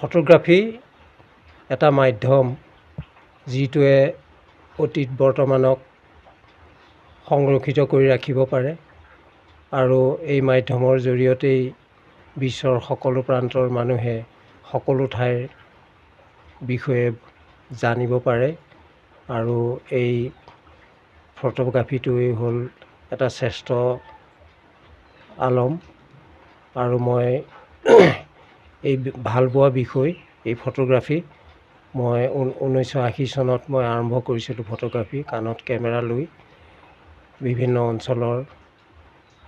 Photography এটা মাধ্যম যিটোৱে অতীত বৰ্তমানক সংৰক্ষিত কৰি ৰাখিব পাৰে আৰু এই মাধ্যমৰ জৰিয়তেই বিশ্বৰ সকলো প্ৰান্তৰ মানুহে সকলো ঠাইৰ বিষয়ে জানিব পাৰে আৰু এই ফটোগ্ৰাফীটোৱেই হ'ল এটা শ্ৰেষ্ঠ আলম আৰু মই এই ভাল পোৱা বিষয় এই ফটোগ্ৰাফী মই 1980 চনত মই আৰম্ভ কৰিছিলোঁ ফটোগ্ৰাফী কাণত কেমেৰা লৈ বিভিন্ন অঞ্চলৰ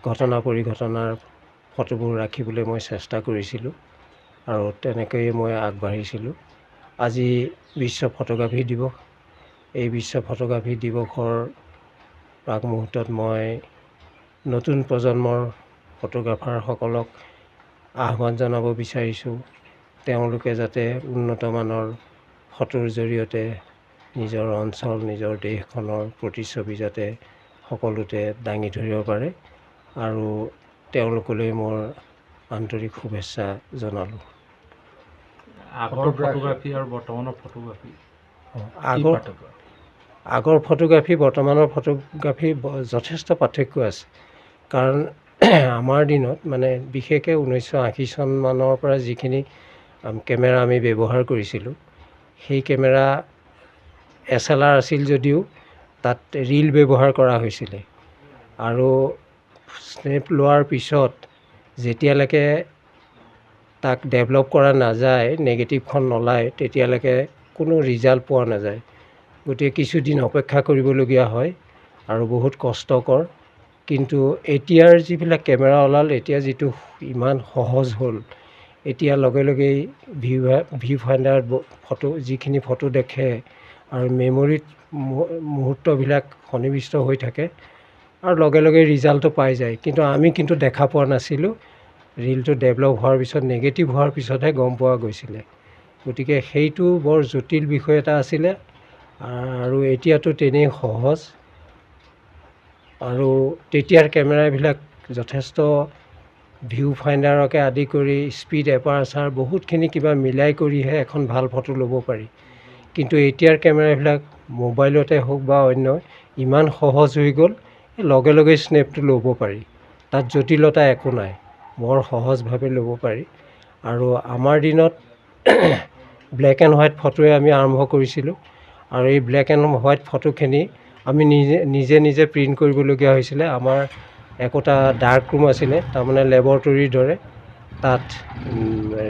ঘটনা পৰিঘটনাৰ ফটোবোৰ ৰাখিবলৈ মই চেষ্টা কৰিছিলোঁ আৰু তেনেকৈয়ে মই আগবাঢ়িছিলোঁ। আজি বিশ্ব ফটোগ্ৰাফী দিৱস এই বিশ্ব ফটোগ্ৰাফী দিৱসৰ প্ৰাকমুহূৰ্তত মই নতুন প্ৰজন্মৰ ফটোগ্ৰাফাৰসকলক আহ্বান জনাব বিচাৰিছোঁ তেওঁলোকে যাতে উন্নতমানৰ ফটোৰ জৰিয়তে নিজৰ অঞ্চল নিজৰ দেশখনৰ প্ৰতিচ্ছবি যাতে সকলোতে দাঙি ধৰিব পাৰে আৰু তেওঁলোকলৈ মোৰ আন্তৰিক শুভেচ্ছা জনালোঁ। আগৰ ফটোগ্ৰাফী আৰু বৰ্তমানৰ ফটোগ্ৰাফী আগৰ ফটোগ্ৰাফী বৰ্তমানৰ ফটোগ্ৰাফী যথেষ্ট পাৰ্থক্য আছে কাৰণ আমাৰ দিনত মানে বিশেষকৈ 1980 চনমানৰ পৰা যিখিনি কেমেৰা আমি ব্যৱহাৰ কৰিছিলোঁ সেই কেমেৰা SLR আছিল যদিও তাত ৰীল ব্যৱহাৰ কৰা হৈছিলে আৰু স্নেপ লোৱাৰ পিছত যেতিয়ালৈকে তাক ডেভেলপ কৰা নাযায় নেগেটিভখন নলায় তেতিয়ালৈকে কোনো ৰিজাল্ট পোৱা নাযায় গতিকে কিছুদিন অপেক্ষা কৰিবলগীয়া হয় আৰু বহুত কষ্টকৰ কিন্তু এতিয়াৰ যিবিলাক কেমেৰা ওলাল এতিয়া যিটো ইমান সহজ হ'ল এতিয়া লগে লগেই ভিউ ফাইণ্ডাৰত ফটো যিখিনি ফটো দেখে আৰু মেমৰিত মুহূৰ্তবিলাক সন্নিৱিষ্ট হৈ থাকে আৰু লগে লগে ৰিজাল্টটো পাই যায় কিন্তু আমি দেখা পোৱা নাছিলোঁ ৰীলটো ডেভেলপ হোৱাৰ পিছত নেগেটিভ হোৱাৰ পিছতহে গম পোৱা গৈছিলে গতিকে সেইটো বৰ জটিল বিষয় এটা আছিলে আৰু এতিয়াতো তেনেই সহজ আৰু তেতিয়াৰ কেমেৰাবিলাক যথেষ্ট ভিউ ফাইণ্ডাৰকে আদি কৰি স্পীড এপাৰচাৰ বহুতখিনি কিবা মিলাই কৰিহে এখন ভাল ফটো ল'ব পাৰি কিন্তু এতিয়াৰ কেমেৰাবিলাক মোবাইলতে হওক বা অন্য ইমান সহজ হৈ গ'ল লগে লগে স্নেপটো ল'ব পাৰি তাত জটিলতা একো নাই বৰ সহজভাৱে ল'ব পাৰি আৰু আমাৰ দিনত ব্লেক এণ্ড হোৱাইট ফটোৱে আমি আৰম্ভ কৰিছিলোঁ আৰু এই ব্লেক এণ্ড হোৱাইট ফটোখিনি আমি নিজে প্ৰিণ্ট কৰিবলগীয়া হৈছিলে আমাৰ একোটা ডাৰ্ক ৰুম আছিলে তাৰমানে লেবৰেটৰীৰ দৰে তাত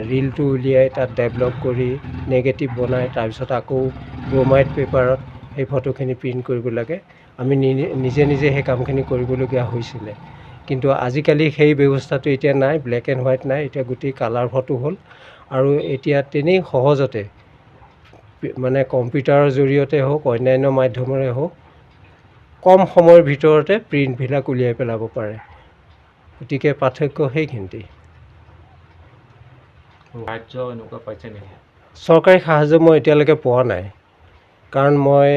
ৰীলটো উলিয়াই তাত ডেভেলপ কৰি নেগেটিভ বনাই তাৰপিছত আকৌ ব্ৰমাইড পেপাৰত সেই ফটোখিনি প্ৰিণ্ট কৰিব লাগে আমি নিজে সেই কামখিনি কৰিবলগীয়া হৈছিলে কিন্তু আজিকালি সেই ব্যৱস্থাটো এতিয়া নাই ব্লেক এণ্ড হোৱাইট নাই এতিয়া গোটেই কালাৰ ফটো হ'ল আৰু এতিয়া তেনেই সহজতে মানে কম্পিউটাৰৰ জৰিয়তে হওক অন্যান্য মাধ্যমেৰে হওক কম সময়ৰ ভিতৰতে প্ৰিণ্টবিলাক উলিয়াই পেলাব পাৰে গতিকে পাৰ্থক্য সেইখিনিতেই। সাহায্য এনেকুৱা পাইছে নেকি? চৰকাৰী সাহায্য মই এতিয়ালৈকে পোৱা নাই কাৰণ মই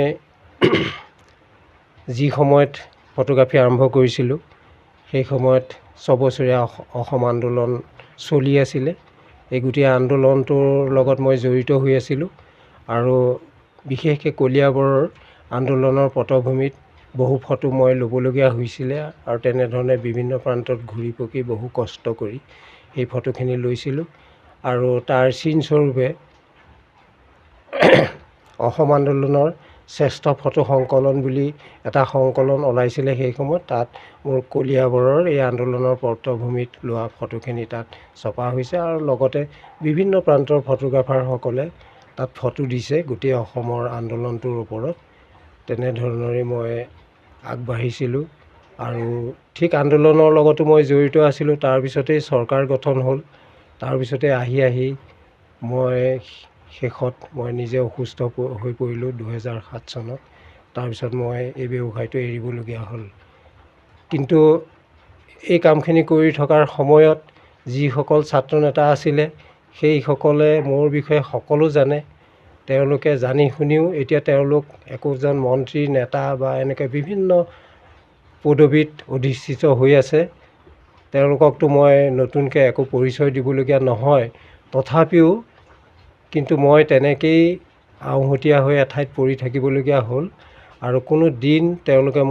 যি সময়ত ফটোগ্ৰাফী আৰম্ভ কৰিছিলোঁ সেই সময়ত ছবছৰীয়া অসম আন্দোলন চলি আছিলে এই গোটেই আন্দোলনটোৰ লগত মই জড়িত হৈ আছিলোঁ আৰু বিশেষকৈ কলিয়াবৰৰ আন্দোলনৰ পটভূমিত বহু ফটো মই ল'বলগীয়া হৈছিলে আৰু তেনেধৰণে বিভিন্ন প্ৰান্তত ঘূৰি পকি বহু কষ্ট কৰি সেই ফটোখিনি লৈছিলোঁ আৰু তাৰ চিনস্বৰূপে অসম আন্দোলনৰ শ্ৰেষ্ঠ ফটো সংকলন বুলি এটা সংকলন ওলাইছিলে সেই সময়ত তাত মোৰ কলিয়াবৰৰ এই আন্দোলনৰ পটভূমিত লোৱা ফটোখিনি তাত ছপা হৈছে আৰু লগতে বিভিন্ন প্ৰান্তৰ ফটোগ্ৰাফাৰসকলে তাত ফটো দিছে গোটেই অসমৰ আন্দোলনটোৰ ওপৰত তেনেধৰণেৰে মই আগবাঢ়িছিলোঁ আৰু ঠিক আন্দোলনৰ লগতো মই জড়িত আছিলোঁ তাৰপিছতেই চৰকাৰ গঠন হ'ল তাৰপিছতে আহি মই শেষত মই নিজে অসুস্থ হৈ পৰিলোঁ 2007 চনত তাৰপিছত মই এই ব্যৱসায়টো এৰিবলগীয়া হ'ল কিন্তু এই কামখিনি কৰি থকাৰ সময়ত যিসকল ছাত্ৰ নেতা আছিলে সেইসকলে মোৰ বিষয়ে সকলো জানে তেওঁলোকে জানি শুনিও এতিয়া তেওঁলোক একোজন মন্ত্ৰী নেতা বা এনেকৈ বিভিন্ন পদবীত অধিষ্ঠিত হৈ আছে তেওঁলোককতো মই নতুনকৈ একো পৰিচয় দিবলগীয়া নহয় তথাপিও কিন্তু মই তেনেকেই আউহতীয়া হৈ এঠাইত পৰি থাকিবলগীয়া হ'ল আৰু কোনো দিন তেওঁলোকে